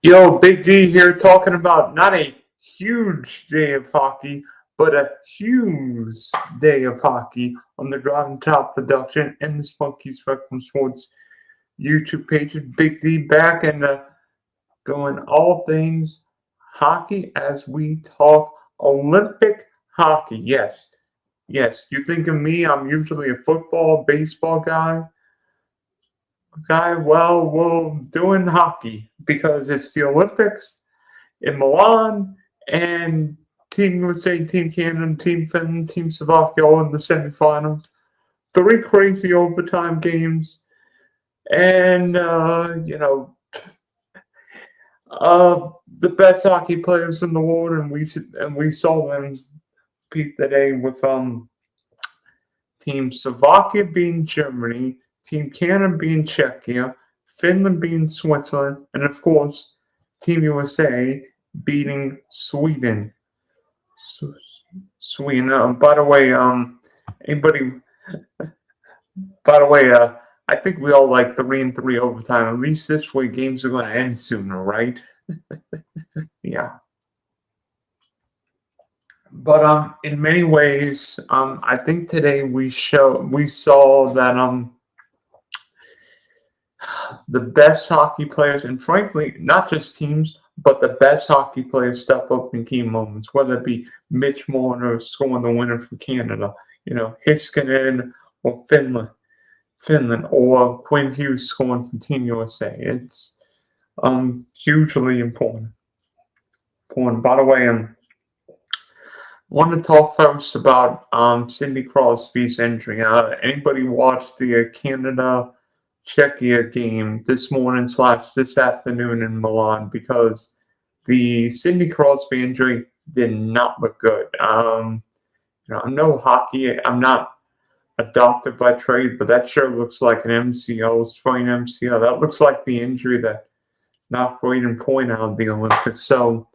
Yo, Big D here talking about not a huge day of hockey, but a Hughes Day of Hockey on the Driving Top production and the Spunky Spectrum Sports YouTube pages. Big D back and going all things hockey as we talk Olympic hockey. Yes, you think of me, I'm usually a football, baseball guy. Well, doing hockey because it's the Olympics in Milan and Team USA, Team Canada, Team Finland, Team Slovakia all in the semifinals. 3 crazy overtime games, and the best hockey players in the world, and we saw them peak today with Team Slovakia being Germany, Team Canada being Czechia, Finland being Switzerland, and of course, Team USA beating Sweden. Sweden. By the way, anybody? By the way, I think we all like 3-3 overtime. At least this way, games are going to end sooner, right? Yeah. But in many ways, I think today we saw that the best hockey players, and frankly, not just teams, but the best hockey players step up in key moments, whether it be Mitch Marner scoring the winner for Canada, Heiskanen or Finland, or Quinn Hughes scoring for Team USA. It's hugely important. By the way, I want to talk first about Sidney Crosby's injury. Anybody watched the Canada-Czechia game this morning / this afternoon in Milan? Because the Sidney Crosby injury did not look good. I'm no hockey. I'm not a doctor by trade, but that sure looks like an MCL, sprained MCL. That looks like the injury that knocked Braden Point out of the Olympics. So,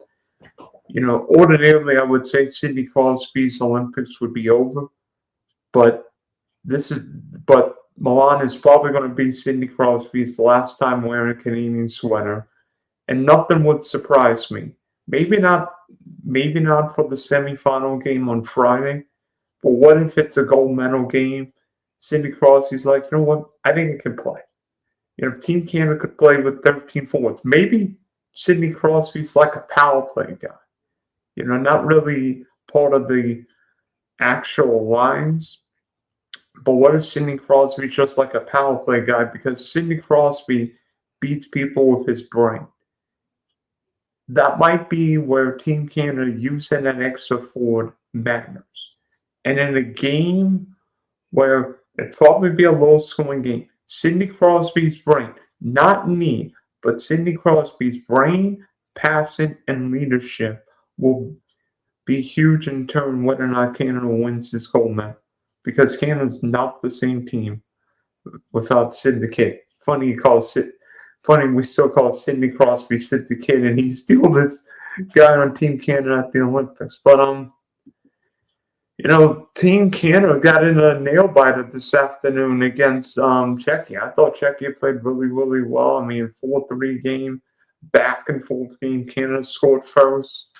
ordinarily I would say Sidney Crosby's Olympics would be over, but Milan is probably going to be Sidney Crosby's last time wearing a Canadian sweater, and nothing would surprise me. Maybe not for the semifinal game on Friday, but what if it's a gold medal game? Sidney Crosby's like, you know what? I think I can play. Team Canada could play with 13 forwards. Maybe Sidney Crosby's like a power play guy. Not really part of the actual lines. But what if Sidney Crosby's just like a power play guy? Because Sidney Crosby beats people with his brain. That might be where Team Canada using an extra forward matters. And in a game where it'd probably be a low-scoring game, Sidney Crosby's brain, not me, but Sidney Crosby's brain, passing, and leadership will be huge in turn whether or not Canada wins this gold medal. Because Canada's not the same team without Sid the Kid. Funny we still call Sidney Crosby Sid the Kid, and he's still this guy on Team Canada at the Olympics. But Team Canada got in a nail biter this afternoon against Czechia. I thought Czechia played really, really well. 4-3 game, back and forth game. Canada scored first,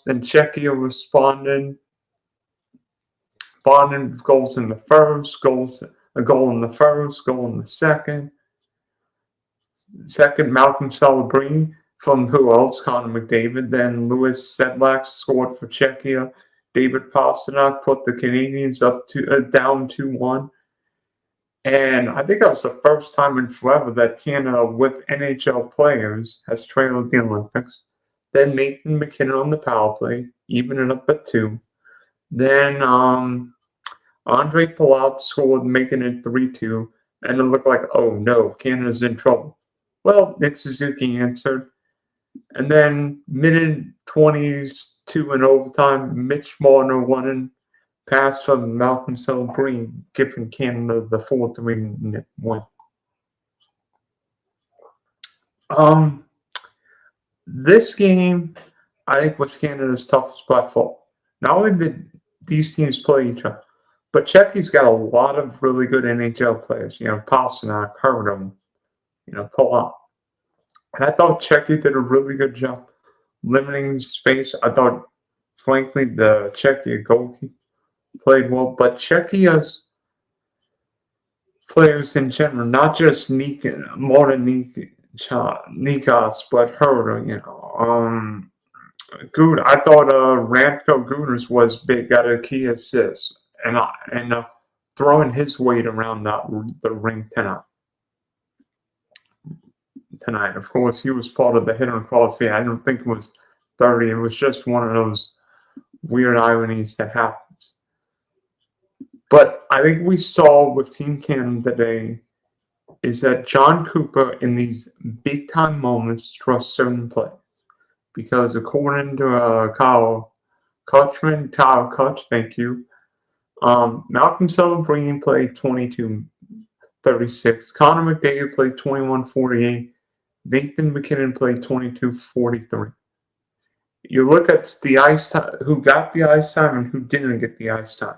and Czechia responded. With goals in the first, a goal in the first, goal in the second. Malcolm Celebrini from who else? Connor McDavid. Then Louis Sedlak scored for Czechia. David Pastrnak put the Canadians up down 2-1. And I think that was the first time in forever that Canada, with NHL players, has trailed the Olympics. Then Nathan McKinnon on the power play, even it up at 2. Then Andre Palat scored, making it 3-2, and it looked like, oh no, Canada's in trouble. Well, Nick Suzuki answered. And then minute 22 in overtime, Mitch Marner won and pass from Malcolm Celebrini, giving Canada the 4-3 win. This game, I think, was Canada's toughest by far. Not only did these teams play each other, but Czechia's got a lot of really good NHL players. Pastrnak, Hurdle, Palat. And I thought Czechia did a really good job limiting space. I thought, frankly, the Czechia goalkeeper played well, but Czechia's players in general, not just Nika, more than Nikas, but her, Good. I thought Ramko Guders was big, got a key assist, and throwing his weight around the ring tonight. Of course, he was part of the hit on cross fee. I don't think it was 30. It was just one of those weird ironies that happens. But I think we saw with Team Canada today is that John Cooper in these big time moments trusts certain players. Because according to Kyle Kutch, thank you. Malcolm Celebrini played 22-36. Connor McDavid played 21-48. Nathan McKinnon played 22-43. You look at the ice time, who got the ice time and who didn't get the ice time.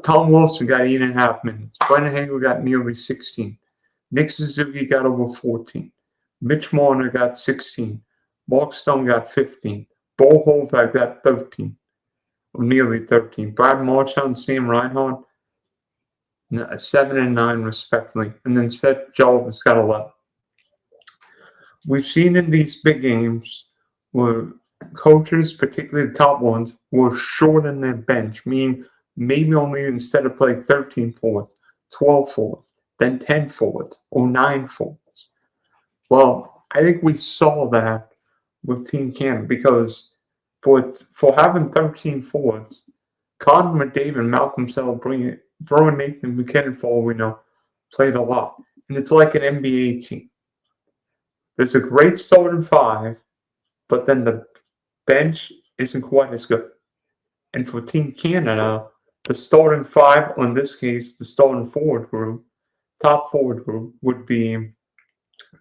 Tom Wilson got 8.5 minutes. Brendan Hagel got nearly 16. Nick Suzuki got over 14. Mitch Marner got 16. Mark Stone got 15. Bo Horvath got 13. Or nearly 13. Brad Marchand, Sam Reinhart, 7 and 9 respectively. And then Seth Jarvis got 11. We've seen in these big games where coaches, particularly the top ones, will shorten their bench, meaning maybe only instead of playing 13 forwards, 12 forwards, then 10 forwards, or 9 forwards. Well, I think we saw that with Team Canada because for having 13 forwards, Connor McDavid, Malcolm Celebrini, throwing Nathan McKinnon for all we know, played a lot. And it's like an NBA team. There's a great starting five, but then the bench isn't quite as good. And for Team Canada, the starting five, or in this case, the starting top forward group, would be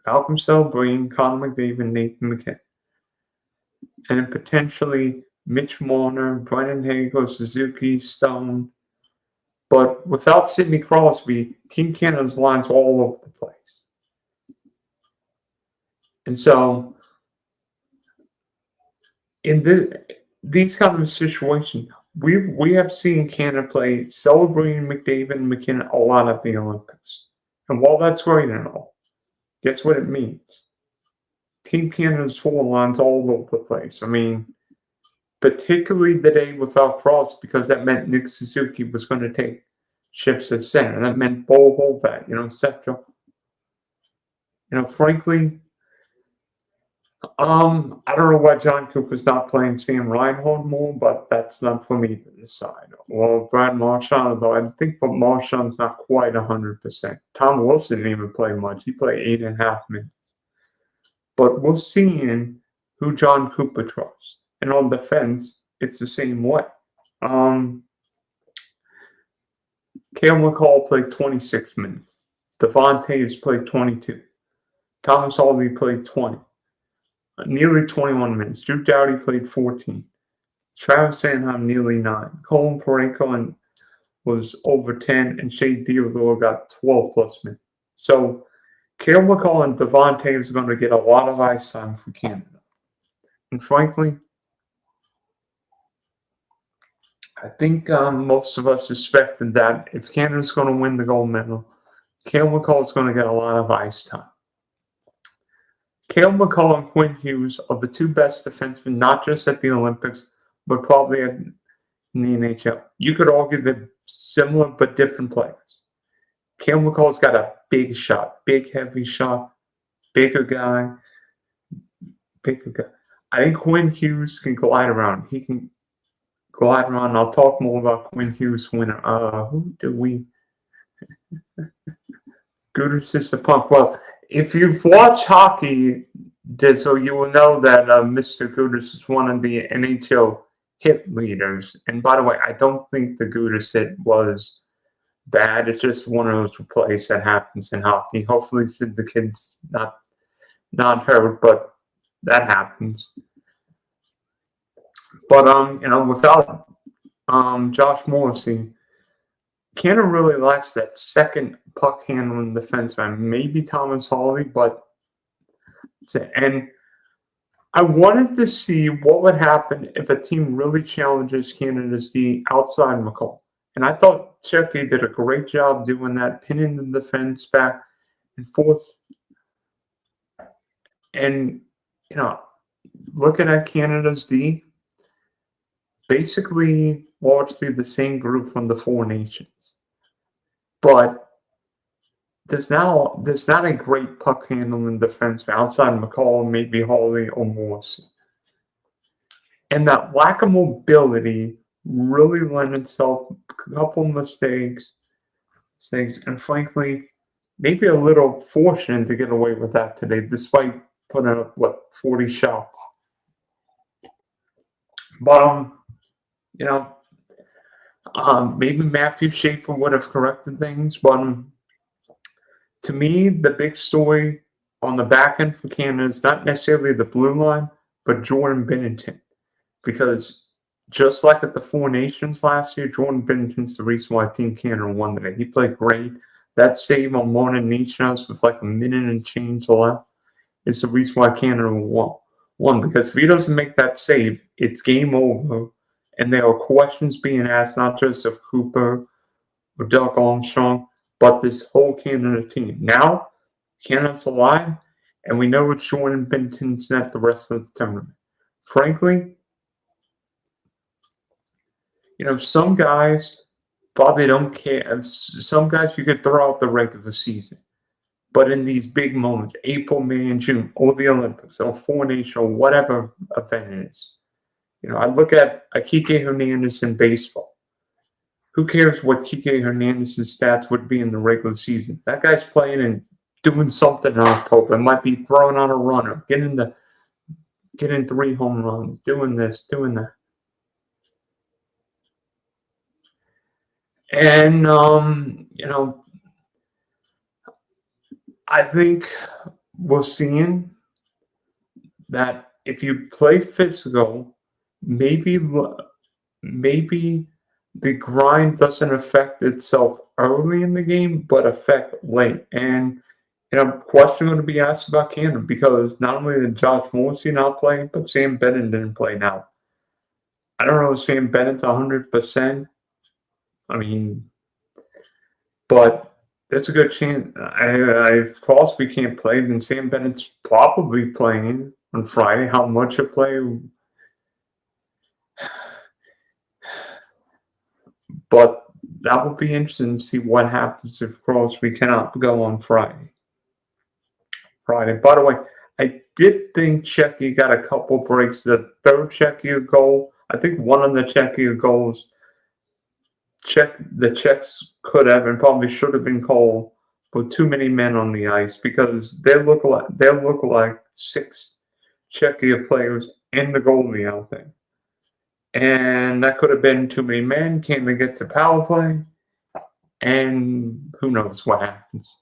Malcolm Celebrini, Connor McDavid, Nathan McKinnon. And potentially Mitch Marner, Brendan Hagel, Suzuki, Stone. But without Sidney Crosby, Team Canada's lines are all over the place. And so, in these kind of situations, we have seen Canada play celebrating McDavid and McKinnon a lot at the Olympics. And while that's great and all, guess what it means? Team Canada's forward lines all over the place. I mean, particularly the day without Frost, because that meant Nick Suzuki was going to take shifts at center. And that meant Bo Horvath, etc. Frankly, I don't know why John Cooper's not playing Sam Reinhart more, but that's not for me to decide. Well, Brad Marchand, though, I think but Marchand's not quite 100%. Tom Wilson didn't even play much. He played 8.5 minutes. But we're seeing who John Cooper trusts. And on defense, it's the same way. Cale McCall played 26 minutes. Devon Toews played 22. Thomas Harley played 20. Nearly 21 minutes. Drew Doughty played 14. Travis Sanheim nearly 9. Colin Parayko was over 10, and Shea Theodore got 12 plus minutes. So Cale McCall and Devon Toews are going to get a lot of ice time for Canada. And frankly, I think most of us expected that if Canada's going to win the gold medal, Cale McCall is going to get a lot of ice time. Cale McCall and Quinn Hughes are the two best defensemen, not just at the Olympics, but probably in the NHL. You could argue they're similar but different players. Cale McCall's got a big shot, big heavy shot, bigger guy. I think Quinn Hughes can glide around. He can glide around. I'll talk more about Quinn Hughes winner. Who do we? Guders is the punk. Well, if you've watched hockey, Dizzle, you will know that Mr. Guders is one of the NHL hit leaders. And by the way, I don't think the Guders hit was bad. It's just one of those plays that happens in hockey. Hopefully, the kid's not hurt, but that happens. But without Josh Morrissey, Canada really lacks that second puck handling defenseman. Maybe Thomas Harley, but And I wanted to see what would happen if a team really challenges Canada's D outside McCall. And I thought Czechia did a great job doing that, pinning the defense back and forth. And, you know, looking at Canada's D, basically largely the same group from the four nations. But there's not a great puck handling defense outside McCall, maybe Hawley or Morrison. And that lack of mobility really lent itself a couple mistakes, and frankly, maybe a little fortunate to get away with that today, despite putting up 40 shots. But you know, maybe Matthew Schaefer would have corrected things, but to me, the big story on the back end for Canada is not necessarily the blue line, but Jordan Binnington. Because just like at the Four Nations last year, Jordan Binnington's the reason why Team Canada won today. He played great. That save on Mona Nichas with like a minute and change left is the reason why Canada won. Because if he doesn't make that save, it's game over. And there are questions being asked, not just of Cooper or Doug Armstrong, but this whole Canada team. Now, Canada's alive, and we know it's Jordan Binnington's net the rest of the tournament. Frankly, some guys probably don't care. Some guys you could throw out the regular season. But in these big moments, April, May, and June, or the Olympics, or Four Nations, or whatever event it is, I look at Kike Hernandez in baseball. Who cares what Kike Hernandez's stats would be in the regular season? That guy's playing and doing something in October. It might be throwing on a runner, getting 3 home runs, doing this, doing that. And, I think we're seeing that if you play physical, maybe the grind doesn't affect itself early in the game, but affect late. And, question going to be asked about Canada because not only did Josh Morrissey not play, but Sam Bennett didn't play now. I don't know if Sam Bennett's 100%. I mean, but there's a good chance. Of course, we can't play. Then Sam Bennett's probably playing on Friday. How much a play? But that will be interesting to see what happens if, of course, we cannot go on Friday. By the way, I did think Czechia got a couple breaks. The third Czechia goal, I think one of the Czechia goals, the Czechs could have and probably should have been called for too many men on the ice because they look like 6 Czechia players and the goalie out there. And that could have been too many men. Can't they get to power play? And who knows what happens.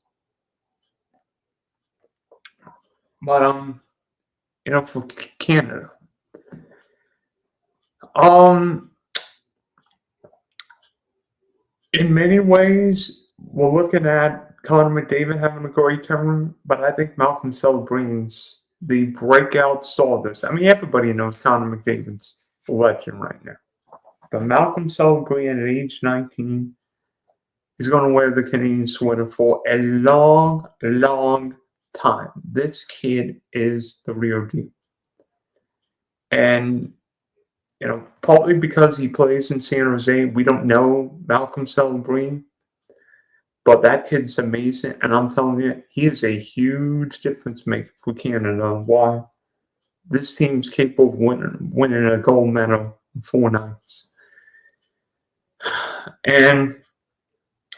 But for Canada, in many ways, we're looking at Connor McDavid having a great tournament, but I think Malcolm Celebrini's the breakout star this. I mean, everybody knows Connor McDavid's a legend right now. But Malcolm Celebrini at age 19 is going to wear the Canadian sweater for a long, long time. This kid is the real deal. And, partly because he plays in San Jose, we don't know Malcolm Celebrini. But that kid's amazing. And I'm telling you, he is a huge difference maker for Canada. Why? This team's capable of winning a gold medal in 4 nights. And,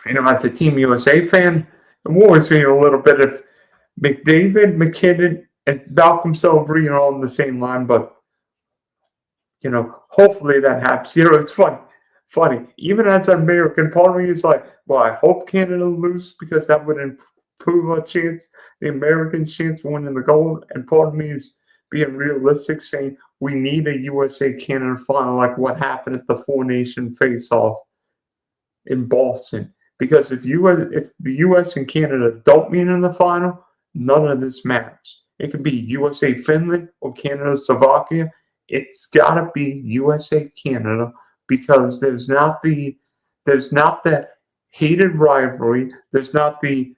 as a Team USA fan, I'm always seeing a little bit of McDavid, McKinnon, and Malcolm Celebrini are all in the same line, but, hopefully that happens. It's funny. Even as an American, part of me is like, well, I hope Canada loses because that would improve our chance, the American chance of winning the gold. And part of me is being realistic, saying we need a USA-Canada final like what happened at the Four Nation face-off in Boston. Because if the U.S. and Canada don't meet in the final, none of this matters. It could be USA Finland or Canada Slovakia. It's gotta be USA Canada because there's not that hated rivalry. There's not the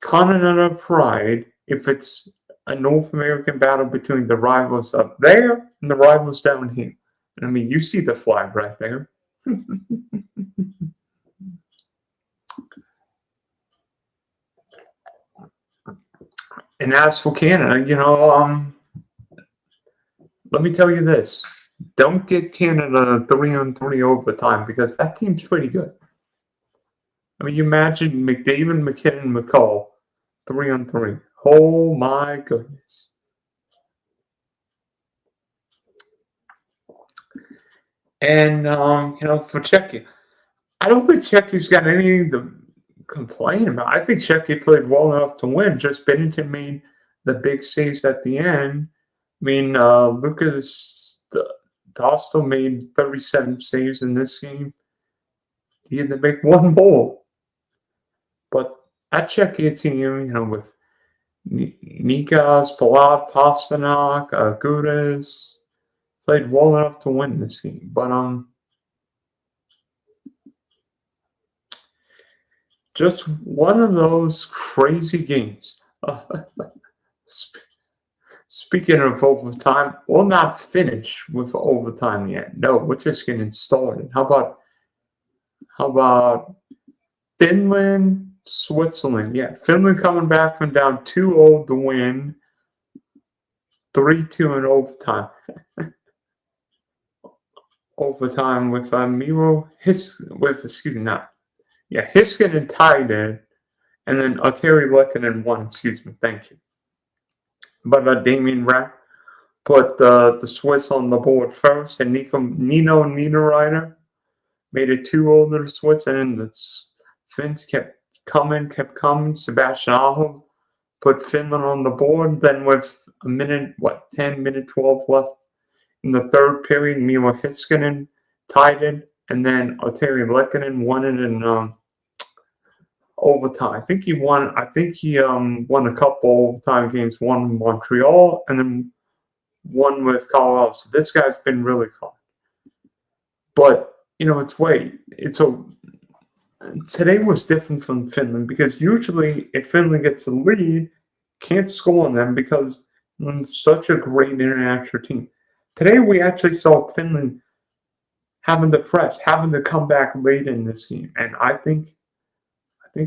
continental pride if it's a North American battle between the rivals up there and the rivals down here. I mean, you see the flag right there. And as for Canada, let me tell you this. Don't get Canada 3-on-3 overtime because that team's pretty good. I mean, you imagine McDavid, McKinnon, McCall, 3-on-3. Oh my goodness. And, for Czechia, I don't think Czechia's got anything to complain about. I think Czechia played well enough to win. Just Bennington made the big saves at the end. I mean, Lucas Dostal made 37 saves in this game. He had to make one goal. But that Czechia team, with Nikas, Palat, Pasternak, Gudas, played well enough to win this game. But just one of those crazy games. Speaking of overtime, we'll not finish with overtime yet. No, we're just getting started. How about Finland, Switzerland? Yeah, Finland coming back from down 2-0 to win 3-2 in overtime. Overtime with Miro Hiskinen tied it, and then Terry Lehkonen won. Thank you. But Damien Rapp put the Swiss on the board first, and Nino Niederreiter made it 2-0 to the Swiss, and then the Finns kept coming. Sebastian Aho put Finland on the board. Then with 12 left in the third period, Miro Hiskinen tied it, and then Terry Lehkonen won it in overtime. I think he won a couple overtime games, one in Montreal and then one with Colorado. So this guy's been really hot. But today was different from Finland because usually if Finland gets a lead, can't score on them because it's such a great international team. Today we actually saw Finland having to come back late in this game, and I think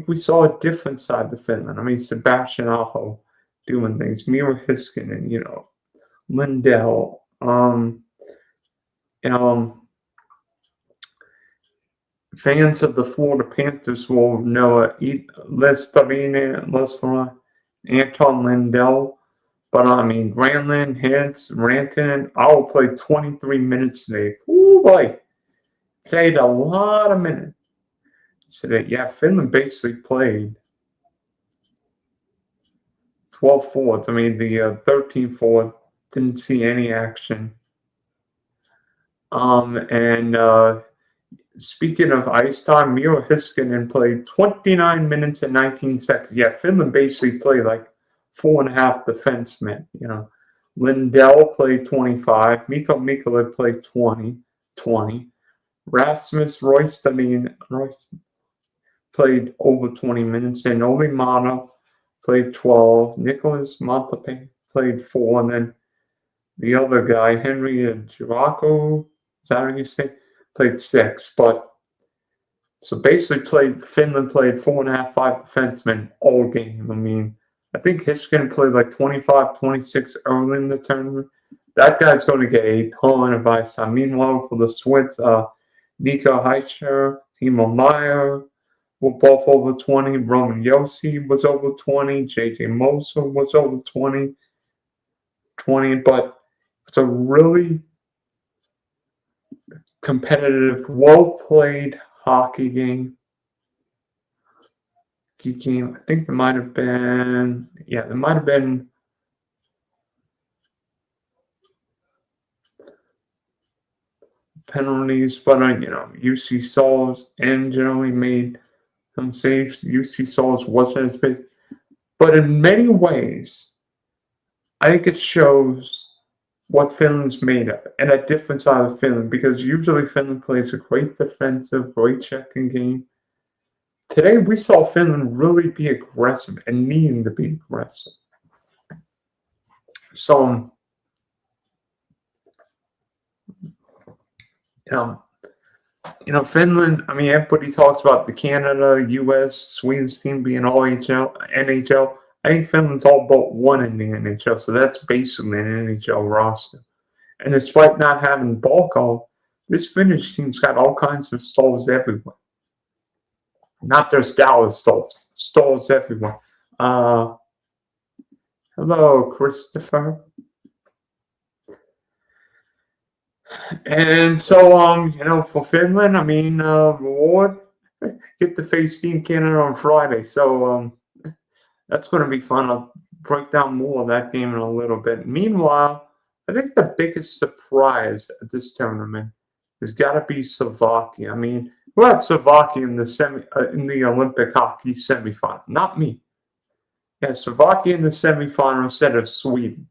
we saw a different side to Finland. I mean, Sebastian Aho doing things, Miro Hiskinen, Lindell, fans of the Florida Panthers will know Anton Lindell. But I mean, Granlund, Hintz, Rantanen, all played 23 minutes today. Ooh, boy. Played a lot of minutes today. Yeah, Finland basically played 12 forwards. I mean, the 13 forward didn't see any action. And speaking of ice time, Miro Hiskinen played 29 minutes and 19 seconds. Yeah, Finland basically played like 4.5 defensemen. Lindell played 25. Mikko Mikkola played 20. Rasmus Royce played over 20 minutes, and Oli Mano played 12. Nicholas Montepe played 4, and then the other guy, Henry Giracco, is that how you say? Played 6. But so basically, Finland played 4.5, 5 defensemen all game. I mean, I think Hiskinen played like 25, 26 early in the tournament. That guy's going to get a ton of ice time. Meanwhile, for the Swiss, Nico Heischer, Timo Meyer were both over 20. Roman Yossi was over 20. JJ Moser was over 20. But it's a really competitive, well-played hockey game. I think there might have been penalties, but UC Sauls and generally made some saves. UC Sauls wasn't as big. But in many ways, I think it shows what Finland's made of, and a different side of Finland, because usually Finland plays a great defensive, great checking game. Today, we saw Finland really be aggressive and needing to be aggressive. So, um, Finland, I mean, everybody talks about the Canada, US, Sweden's team being all NHL. I think Finland's all but one in the NHL, so that's basically an NHL roster. And despite not having Balkov, this Finnish team's got all kinds of stars everywhere. Not just Dallas stars everywhere. Hello, Christopher. And so, for Finland, I mean, Ward get to face Team Canada on Friday. So, that's going to be fun. I'll break down more of that game in a little bit. Meanwhile, I think the biggest surprise at this tournament has got to be Slovakia. I mean, who had Slovakia in the Olympic hockey semifinal? Not me. Yeah, Slovakia in the semifinal instead of Sweden.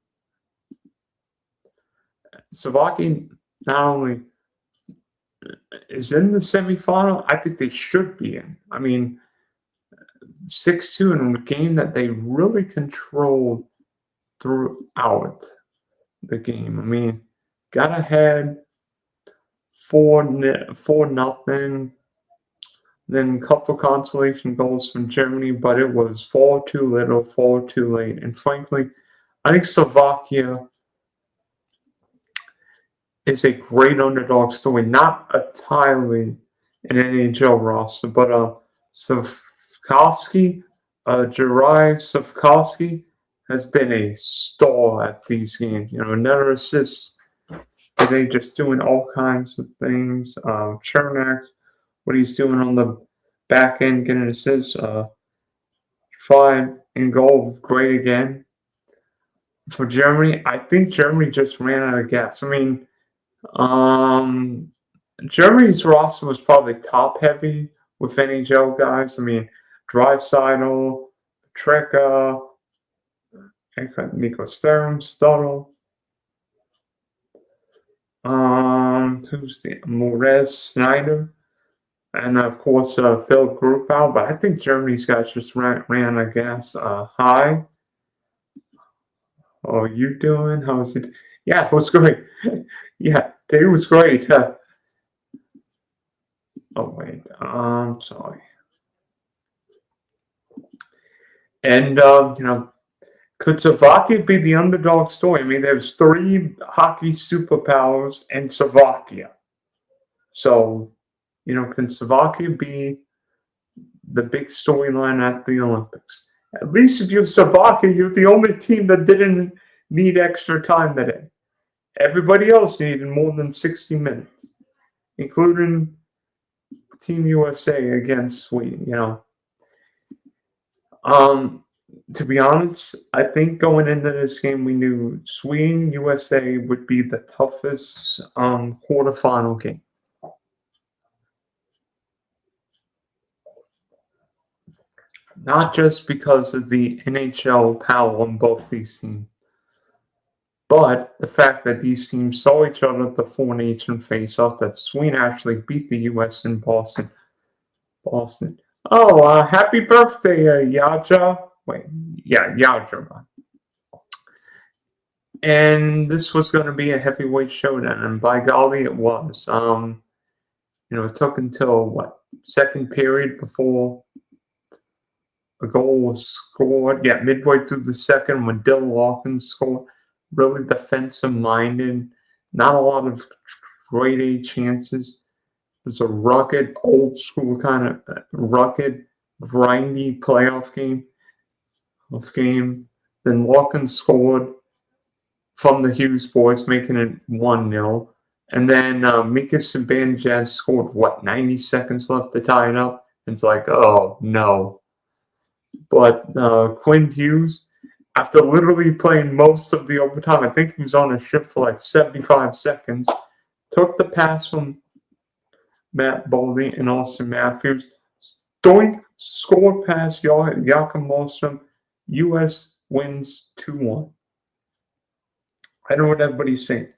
Slovakia not only is in the semifinal, I think they should be in. I mean, 6-2 in a game that they really controlled throughout the game. I mean, got ahead 4-0, then a couple consolation goals from Germany, but it was far too little, far too late. And frankly, I think Slovakia is a great underdog story, not entirely an NHL roster, but Savkovsky, Juraj Savkovsky has been a star at these games. Another assist today, just doing all kinds of things. Chernak, what he's doing on the back end, getting assists. 5 in goal, great again. For Germany, I think Germany just ran out of gas. I mean, Germany's roster was probably top heavy with NHL guys. I mean, Draisaitl, Treka, Nico Sturm, Stuttle. Who's the Morez, Snyder, and of course Phil Grupow. But I think Germany's guys just ran out of gas. Hi. How are you doing? How's it? Yeah, it was great. Yeah, it was great. Oh wait, sorry. And could Slovakia be the underdog story? I mean, there's 3 hockey superpowers in Slovakia. So, can Slovakia be the big storyline at the Olympics? At least if you're Slovakia, you're the only team that didn't need extra time today. Everybody else needed more than 60 minutes, including Team USA against Sweden. To be honest, I think going into this game, we knew Sweden, USA would be the toughest quarterfinal game. Not just because of the NHL power on both these teams, but the fact that these teams saw each other at the Four Nation face-off, that Sweden actually beat the US in Boston. Oh, happy birthday, Yaja. Wait, yeah, Yaja. And this was going to be a heavyweight showdown, and by golly, it was. It took until, second period before a goal was scored. Yeah, midway through the second when Dylan Larkin scored. Really defensive-minded. Not a lot of grade A chances. It was a rugged, old-school kind of rugged, grindy playoff game. Then Larkin scored from the Hughes boys, making it 1-0. And then Mika Zibanejad scored, 90 seconds left to tie it up? It's like, oh, no. But Quinn Hughes, after literally playing most of the overtime, I think he was on a shift for 75 seconds, took the pass from Matt Boldy and Austin Matthews, scored past Joachim Malmstrom, U.S. wins 2-1. I know what everybody's saying.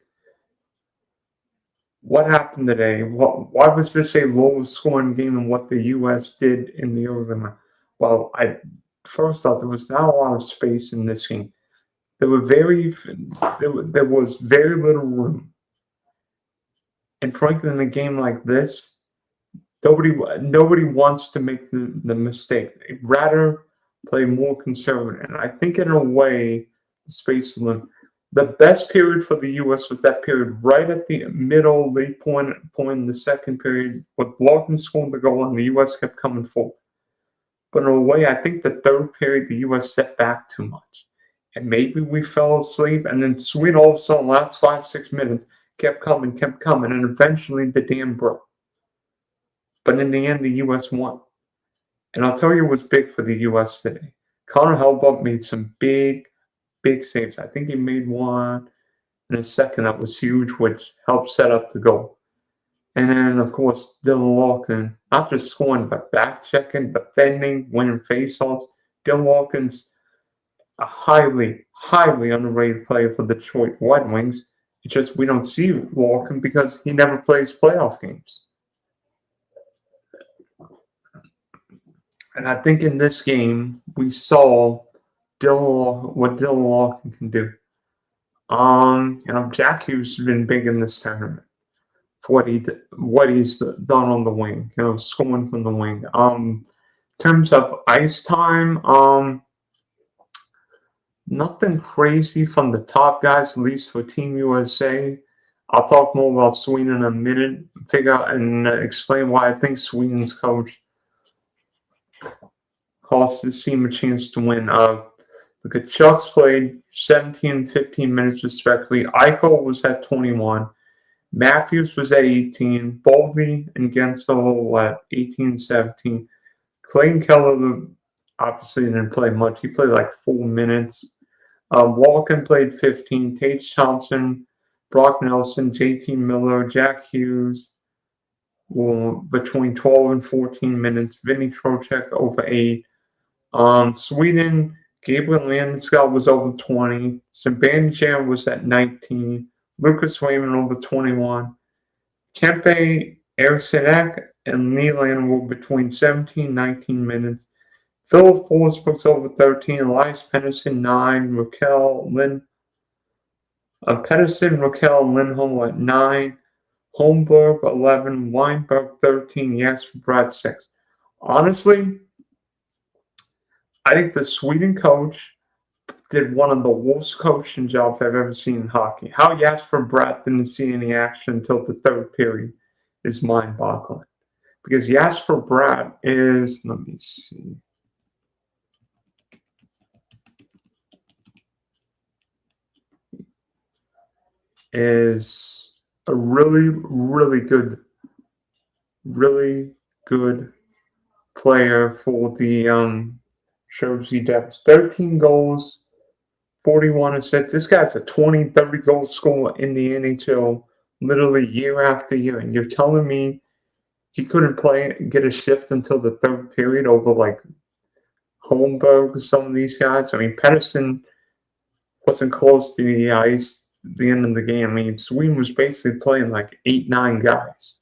What happened today? Why was this a low scoring game and what the U.S. did in the overtime? Well, first off, there was not a lot of space in this game. There was very little room. And frankly, in a game like this, nobody wants to make the mistake. They'd rather play more conservative. And I think in a way, the space was limited. The best period for the U.S. was that period right at the middle, late point in the second period, with Larkin scoring the goal, and the U.S. kept coming forward. But in a way, I think the third period, the U.S. stepped back too much. And maybe we fell asleep, and then Sweden all of a sudden, last 5-6 minutes, kept coming, and eventually the dam broke. But in the end, the U.S. won. And I'll tell you what's big for the U.S. today. Connor Hellebuyck made some big saves. I think he made one in a second that was huge, which helped set up the goal. And then, of course, Dylan Larkin, not just scoring, but back-checking, defending, winning faceoffs. Dylan Larkin's a highly underrated player for the Detroit Red Wings. It's just we don't see Larkin because he never plays playoff games. And I think in this game, we saw what Dylan Larkin can do. Jack Hughes has been big in this tournament for what he's done on the wing, scoring from the wing. In terms of ice time, nothing crazy from the top guys, at least for Team USA. I'll talk more about Sweden in a minute, figure out and explain why I think Sweden's coach cost this team a chance to win. The Kachucks played 17 and 15 minutes respectively. Eichel was at 21. Matthews was at 18. Boldy and Gensel at 18 17. Clayton Keller obviously didn't play much. He played like 4 minutes. Walken played 15. Tage Thompson, Brock Nelson, JT Miller, Jack Hughes between 12 and 14 minutes. Vinny Trocheck over 8. Sweden, Gabriel Landeskog was over 20. Zibanejad was at 19. Lucas Raymond over 21. Kempe, Eriksson and Milan were between 17 and 19 minutes. Philip Forsberg's over 13. Elias Pettersson 9. Pettersson, Raquel, Lindholm at 9. Holmberg 11. Weinberg 13. Jesper Bratt 6. Honestly, I think the Sweden coach did one of the worst coaching jobs I've ever seen in hockey. How Jesper Bratt didn't see any action until the third period is mind-boggling. Because Jesper Bratt is, let me see, is a really good player for the Jersey Devils. 13 goals, 41 assists. This guy's a 20, 30 goal scorer in the NHL literally year after year. And you're telling me he couldn't play and get a shift until the third period over like Holmberg or some of these guys? I mean, Pettersson wasn't close to the ice at the end of the game. I mean, Sweden was basically playing like 8-9 guys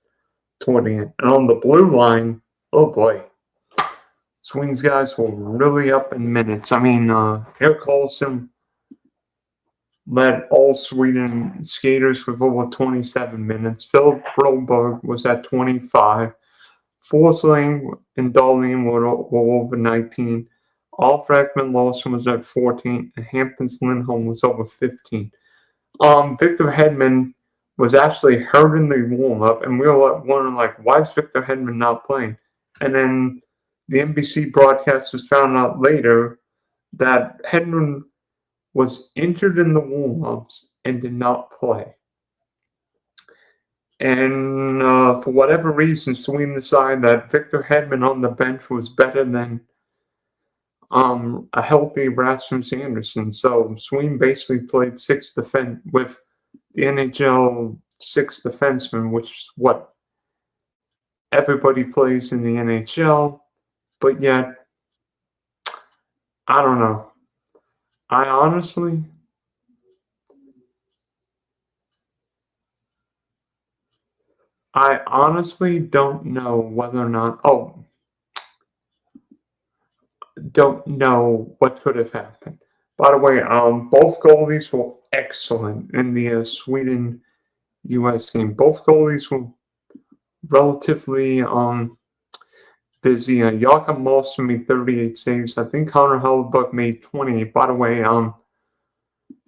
toward the end. And on the blue line, oh boy, Sweden's guys were really up in minutes. I mean, Erik Karlsson led all Sweden skaters with over 27 minutes. Philip Broberg was at 25. Forsling and Dahlin were over 19. Alf Ekman Larson was at 14. And Hampton's Lindholm was over 15. Victor Hedman was actually hurt in the warm-up, and we were wondering, like, why is Victor Hedman not playing? And then the NBC broadcasters found out later that Hedman was injured in the warm-ups and did not play. And for whatever reason, Sweden decided that Victor Hedman on the bench was better than a healthy Rasmus Andersson. So Sweden basically played with the NHL 6 defensemen, which is what everybody plays in the NHL. But yet, I don't know. I honestly, I honestly don't know whether or not. Oh, don't know what could have happened. By the way, both goalies were excellent in the Sweden U.S. game. Both goalies were relatively busy. Jakob Malmström made 38 saves. I think Connor Hellebuck made 28. By the way,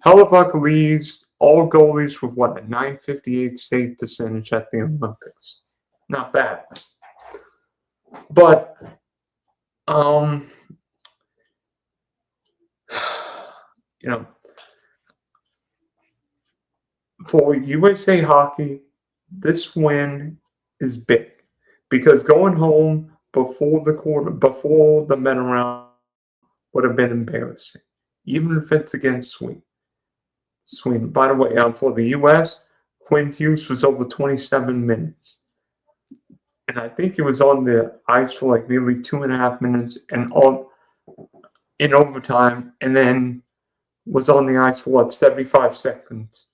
Hellebuck leads all goalies with what, a 958 save percentage at the Olympics. Not bad. But um, you know, for USA Hockey, this win is big because going home before the medal round would have been embarrassing, even if it's against Sweden. Sweden. By the way, for the U.S., Quinn Hughes was over 27 minutes, and I think he was on the ice for like nearly 2.5 minutes, and on in overtime, and then was on the ice for what 75 seconds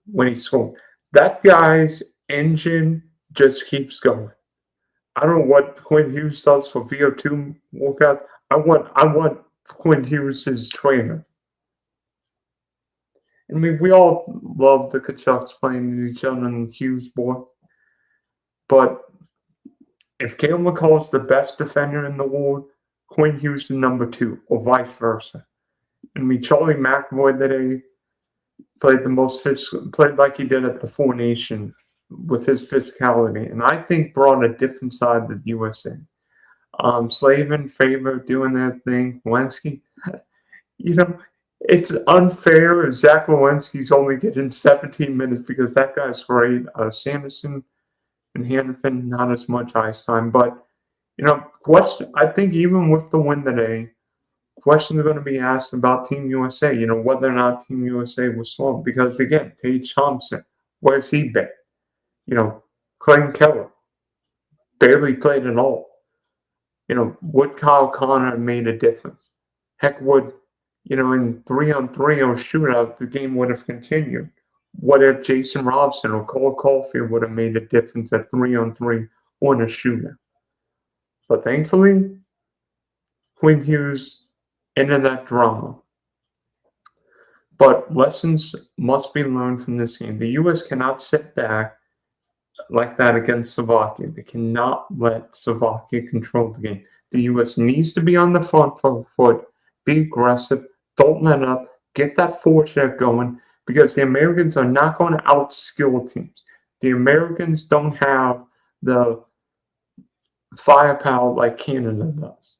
when he scored. That guy's engine just keeps going. I don't know what Quinn Hughes does for VO2 workouts. I want Quinn Hughes as trainer. I mean, we all love the Kachucks playing each other in the Hughes board, but if Cale McCall is the best defender in the world, Quinn Hughes the number two, or vice versa. I mean, Charlie McAvoy today played like he did at the Four Nation with his physicality, and I think brought a different side to the USA. Slavin, Faber doing their thing, Walensky, you know, it's unfair if Zach Walensky's only getting 17 minutes because that guy's great. Sanderson and Hannafin, not as much ice time, but I think even with the win today, questions are going to be asked about Team USA, whether or not Team USA was strong. Because again, Tage Thompson, where's he been? Clayton Keller barely played at all. Would Kyle Connor have made a difference? Heck, would, in 3-on-3 or shootout, the game would have continued. What if Jason Robson or Cole Caulfield would have made a difference at 3-on-3 or in a shootout? But thankfully, Quinn Hughes ended that drama. But lessons must be learned from this game. The U.S. cannot sit back like that against Slovakia. They cannot let Slovakia control the game. The U.S. needs to be on the front foot, be aggressive, don't let up, get that forecheck going, because the Americans are not going to outskill teams. The Americans don't have the firepower like Canada does.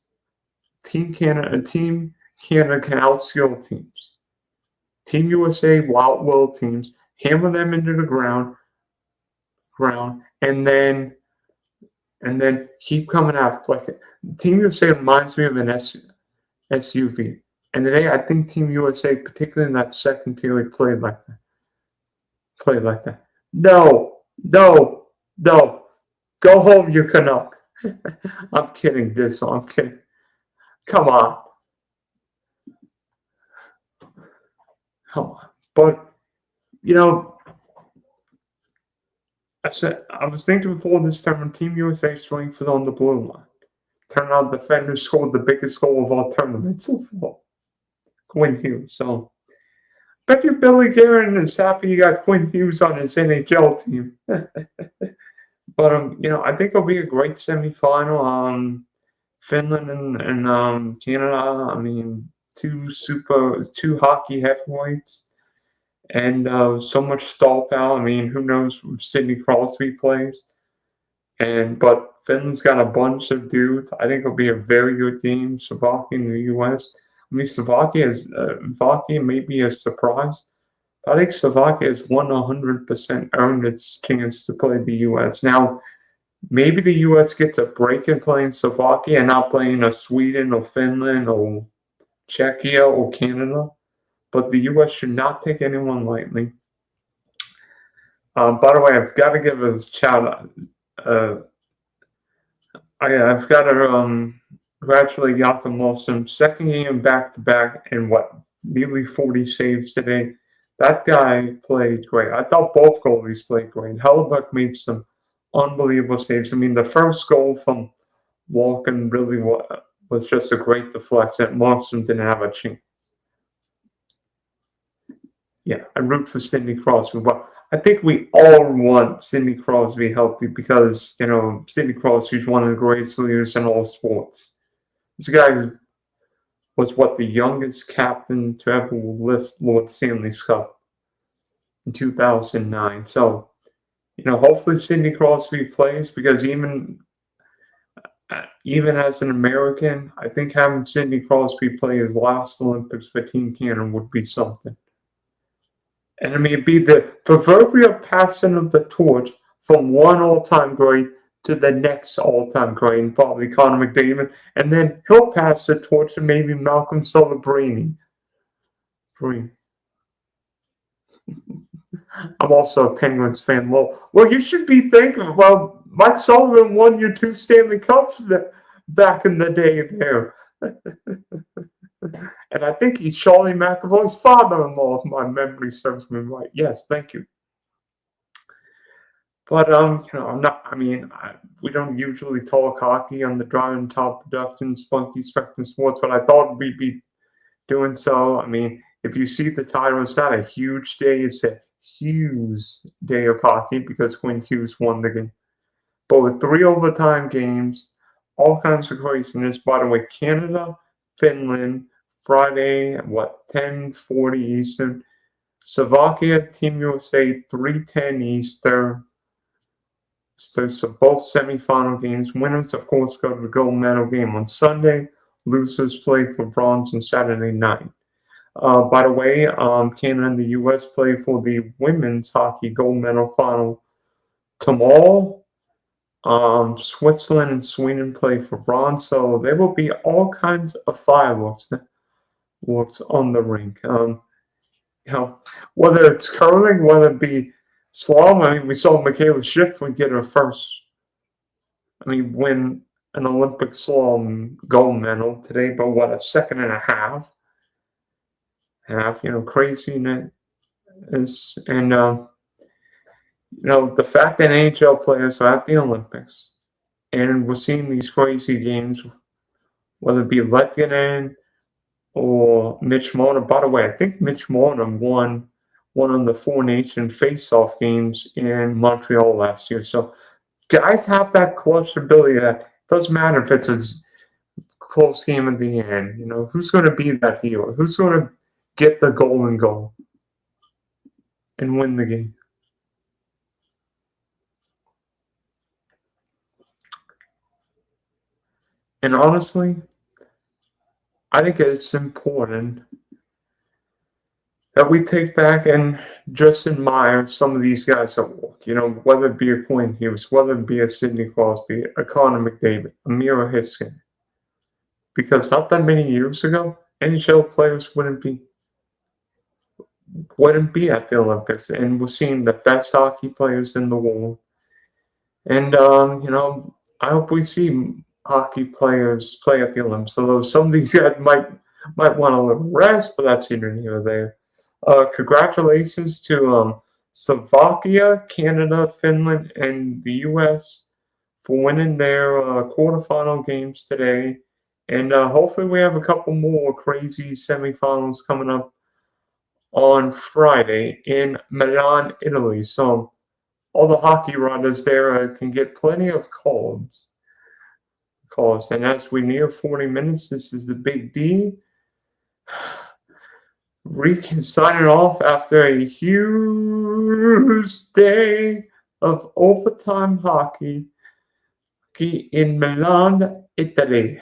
Team Canada can outskill teams. Team USA will teams, hammer them into the ground, and then keep coming after. Like Team USA reminds me of an SUV. And today, I think Team USA, particularly in that second period, played like that. No, no, no. Go home, you Canuck. I'm kidding. I'm kidding. Come on. Come on. But, you know, I was thinking before this time, Team USA strength was on the blue line. Turned out the defender scored the biggest goal of all tournaments so far. Quinn Hughes. So, bet you Billy Guerin is happy he got Quinn Hughes on his NHL team. But I think it'll be a great semifinal. Finland and Canada. I mean, two hockey heavyweights, and so much star power. I mean, who knows if Sidney Crosby plays? But Finland's got a bunch of dudes. I think it'll be a very good game. Slovakia and the U.S. I mean, Slovakia may be a surprise. I think Slovakia has 100% earned its chance to play the U.S. Now, maybe the U.S. gets a break in playing Slovakia and not playing a Sweden or Finland or Czechia or Canada. But the U.S. should not take anyone lightly. By the way, I've got to give a shout out. I've got to congratulate Jakob Malmström, second game back to back in nearly 40 saves today. That guy played great. I thought both goalies played great. Hellebuck made some unbelievable saves. I mean, the first goal from Walken really was just a great deflection. Markstrom didn't have a chance. Yeah, I root for Sidney Crosby. Well, I think we all want Sidney Crosby healthy because, Sidney Crosby is one of the greatest leaders in all sports. This guy was the youngest captain to ever lift Lord Stanley's Cup in 2009. So, hopefully Sidney Crosby plays because even as an American, I think having Sidney Crosby play his last Olympics for Team Canada would be something. And I mean, it'd be the proverbial passing of the torch from one all-time great to the next all-time great, probably Connor McDavid, and then he'll pass the torch to maybe Malcolm Celebrini. I'm also a Penguins fan. Well, you should be thinking, Mike Sullivan won your 2 Stanley Cups back in the day there. And I think he's Charlie McAvoy's father-in-law, if my memory serves me right. Yes, thank you. But I'm not. I mean, we don't usually talk hockey on the Drive and Top Productions, Spunky Spectrum Sports, but I thought we'd be doing so. I mean, if you see the title, it's not a huge day. It's a Hughes Day of Hockey because Quinn Hughes won the game. But with 3 overtime games, all kinds of craziness. By the way, Canada, Finland, Friday, 10:40 Eastern. Slovakia, Team USA, 3:10 Eastern. So both semifinal games. Winners, of course, go to the gold medal game on Sunday. Losers play for bronze on Saturday night. By the way, Canada and the U.S. play for the women's hockey gold medal final tomorrow. Switzerland and Sweden play for bronze, so there will be all kinds of fireworks on the rink. Whether it's curling, whether it be slalom. I mean, we saw Michaela Schifrin get her first. Win an Olympic slalom gold medal today, but a second and a half. Craziness, and the fact that NHL players are at the Olympics, and we're seeing these crazy games, whether it be Lettinen or Mitch Marner. By the way, I think Mitch Marner won one of the 4 Nation face-off games in Montreal last year. So guys have that close ability that it doesn't matter if it's a close game at the end. Who's going to be that hero? Who's going to get the golden goal and win the game? And honestly, I think it's important that we take back and just admire some of these guys at work. Whether it be a Quinn Hughes, whether it be a Sidney Crosby, a Connor McDavid, a Miro Heiskanen. Because not that many years ago, NHL players wouldn't be at the Olympics, and we're seeing the best hockey players in the world. And I hope we see hockey players play at the Olympics. Although some of these guys might want a little rest, but that's either here or there. Congratulations to Slovakia, Canada, Finland, and the U.S. for winning their quarterfinal games today. And hopefully we have a couple more crazy semifinals coming up on Friday in Milan, Italy. So all the hockey runners there can get plenty of calls. And as we near 40 minutes, this is the Big D. Signing off after a huge day of overtime hockey in Milan, Italy.